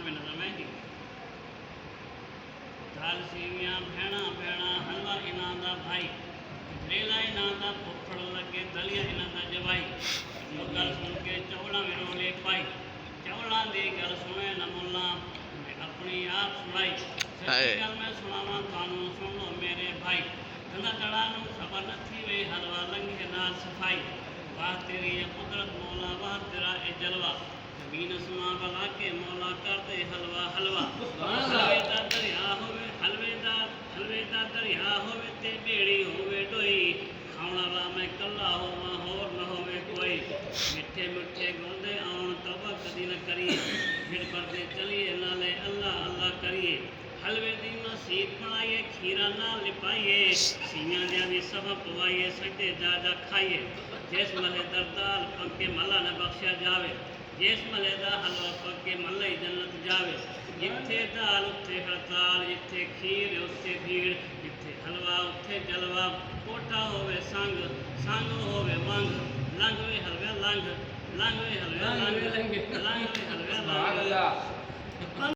दुकान में नजर महंगी दाल सेवियां भेड़ा भेड़ा हलवा इन्हां दा भाई गजरेला इन्हां दा फुफड़ लगे दलिया इन्हां दा जवाई जो गल सुन के चौड़ा में रोले पाई चौड़ा दी गल सुने न मुल्ला मैं अपनी आप सुनाई सच्ची गल मैं सुनावा थानू सुन लो मेरे भाई गंदा तड़ा नू खबर न थी वे हलवा लंघे नाल सफाई वाह तेरी ये कुदरत मौला वाह तेरा ए जलवा जमीन आसमां बला के मौला कर दे हलवा हलवा हलवे दा दरिया होवे हलवे दा दरिया होवे ते बेड़ी होवे डोई खाण वाला मैं कल्ला होवां होर न होवे कोई मिठे मिठे गुंदे आउण तौबा कदी न करिए फिर पड़दे चलिए नाले अल्लाह अल्लाह करिए हलवे दी मसीत बनाइए खीरा ना लिपाइए सीयां दियां दी सभा पवाइए सटे जा जा खाइए जिस मले दरदाल पक्के मल्ला न बख्शा जावे जिस मले दा हलवा पक्के मल्ला ही जन्नत जावे जिथे दाल उत्थे हड़ताल जिथे खीर उत्थे भीड़ जिथे हलवा उत्थे जलवा कोठा होवे संग संग होवे मंग लंघ वे हलवे लंघ लंघ वे हलवे लंघ लंघ वे हलवे लंघ